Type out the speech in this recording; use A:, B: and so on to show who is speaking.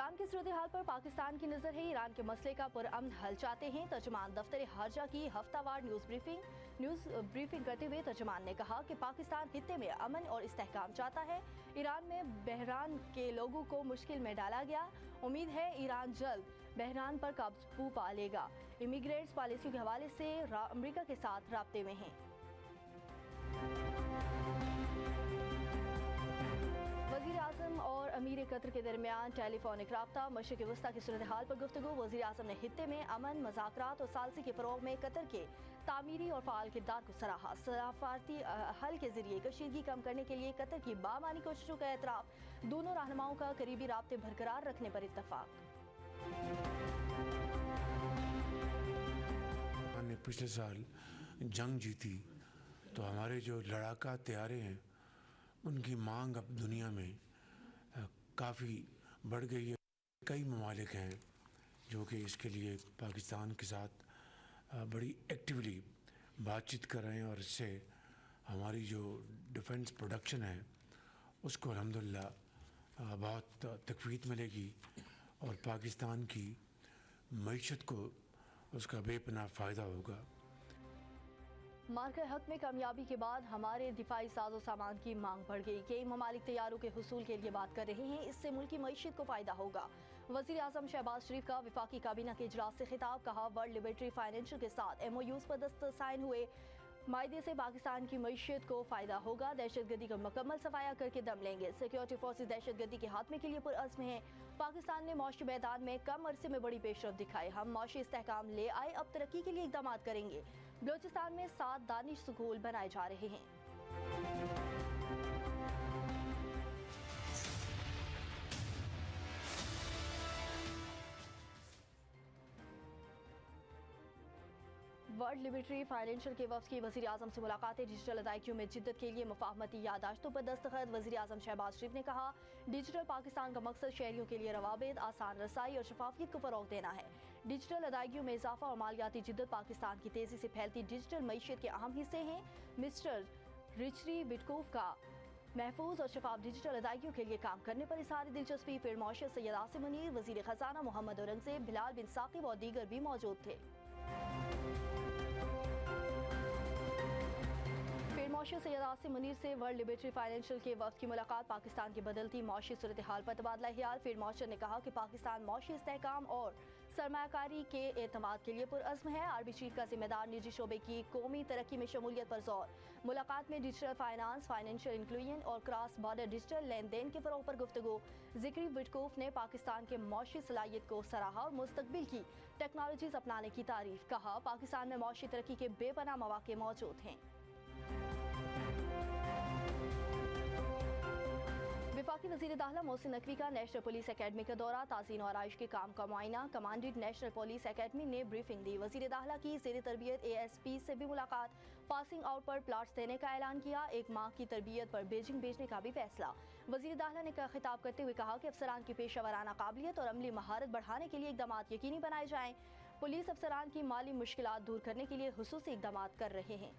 A: Iran की सूरत हाल पर पाकिस्तान की नजर है। ईरान के मसले का पुरअमन हल चाहते हैं। तर्जुमान दफ्तर हारजा की हफ्तावार न्यूज ब्रीफिंग करते हुए तर्जुमान ने कहा कि पाकिस्तान खित्ते में अमन और इस्तेहकाम चाहता है। ईरान में बहरान के लोगों को मुश्किल में डाला गया। उम्मीद है ईरान जल्द बहरान पर काबू पा लेगा। इमिग्रेट्स पॉलिसी के हवाले से अमेरिका के साथ राब्ते में हैं। वज़ीर आज़म और अमीर कतर के दरमियान टेलीफोनिक राब्ता। मशरिक़ वस्ता की सूरत हाल पर गुफ्तगू। वज़ीर आज़म ने खित्ते में अमन, मज़ाकरात और सालसी के फ़रोग़ में कतर के तामीरी और फ़ाल किरदार को सराहा। सफारती हल के ज़रिए कशीदगी कम करने के लिए कतर की बामानी कोशिशों का एतराफ़। दोनों रहनुमाओं का करीबी राब्ते बरकरार रखने पर इत्तफ़ाक़।
B: हमने पिछले साल जंग जीती तो हमारे जो लड़ाका तैयारे हैं उनकी मांग अब दुनिया में काफ़ी बढ़ गई है। कई ममालिक हैं जो कि इसके लिए पाकिस्तान के साथ बड़ी एक्टिवली बातचीत कर रहे हैं और इससे हमारी जो डिफेंस प्रोडक्शन है उसको अल्हम्दुलिल्लाह बहुत तक़वीत मिलेगी और पाकिस्तान की मईशत को उसका बेपनाह फ़ायदा होगा।
A: मार्का हक में कामयाबी के बाद हमारे दिफाई साजो सामान की मांग बढ़ गई। कई ममालिक तैयारों के हुसूल के लिए बात कर रहे हैं। इससे मुल्क की मईशत को फ़ायदा होगा। वज़ीर आज़म शहबाज शरीफ का वफाकी काबीना के इजलास से खिताब। कहा, वर्ल्ड लिबर्टी फाइनेंशियल के साथ MOUs पर साइन हुए मायदे से पाकिस्तान की मईशत को फ़ायदा होगा। दहशतगर्दी का मुकम्मल सफाया करके दम लेंगे। सिक्योरिटी फोर्सेज दहशतगर्दी के खात्मे के लिए पुरअज़्म हैं। पाकिस्तान ने मौशी मैदान में कम अरसे में बड़ी पेशरफ दिखाई। हम मौशी इस्तेहकाम ले आए, अब तरक्की के लिए इक़दाम करेंगे। बलोचिस्तान में 7 दानिश स्कूल बनाए जा रहे हैं। वर्ल्ड लिबर्टी फाइनेंशियल के वफ़द की वज़ीर आज़म से मुलाकातें। डिजिटल अदायगियों में जिद्दत के लिए मुफाहमती यादाश्तों पर दस्तखत। वज़ीर आज़म शहबाज शरीफ ने कहा, डिजिटल पाकिस्तान का मकसद शहरियों के लिए रवाबित, आसान रसाई और शफाफियत को फ़रोग़ देना है। डिजिटल अदायगियों में इजाफा और मालियाती जिद्दत पाकिस्तान की तेज़ी से फैलती डिजिटल मईशत के अहम हिस्से हैं। मिस्टर रिचरी बिटकूफ का महफूज और शफाफ डिजिटल अदायगियों के लिए काम करने पर इज़हार दिलचस्पी। फिर मौशत सैयद आसिम मुनीर, वज़ीर ख़जाना मोहम्मद औरंगज़ेब, बिलाल बिन साकिब और दीगर भी मौजूद थे। मौशी सैयद आसिम मुनीर से वर्ल्ड लिबर्टी फाइनेंशियल के वफ़द की मुलाकात। पाकिस्तान की बदलती मौशी सूरत हाल पर तबादला ख्याल। फिर मौशर ने कहा कि पाकिस्तान मौशी इस्तेहकाम और सरमायाकारी के एतमाद के लिए पुरअज़्म है। आर्मी चीफ का जिम्मेदार निजी शोबे की कौमी तरक्की में शमूलियत पर जोर। मुलाकात में डिजिटल फाइनेंस, फाइनेंशियल इंक्लूजन और क्रॉस बॉर्डर डिजिटल लेन देन के फ़रोग़ पर गुफ्तगू। ज़िक्री बिटकूफ ने पाकिस्तान के मौशी सलाहियत को सराहा और मुस्तक़बिल की टेक्नोलॉजीज़ अपनाने की तारीफ। कहा, पाकिस्तान में मौशी तरक्की के बेपनाह मौक़े मौजूद हैं। वफाकी वज़ीर दाखिला मोहसिन नकवी का नेशनल पुलिस अकेडमी का दौरा। ताज़ीन और आराइश के काम का मुआयना। कमांडेंट नेशनल पुलिस अकेडमी ने ब्रीफिंग दी। वज़ीर दाखिला की ज़ेर तरबियत ASP से भी मुलाकात। पासिंग आउट पर प्लाट्स देने का ऐलान किया। 1 माह की तरबियत पर बीजिंग भेजने का भी फैसला। वज़ीर दाखिला ने खिताब करते हुए कहा कि अफसरान की पेशा वराना काबिलियत और अमली महारत बढ़ाने के लिए इक़दाम यकीनी बनाए जाएँ। पुलिस अफसरान की माली मुश्किलात दूर करने के लिए खुसूसी इक़दाम कर रहे हैं।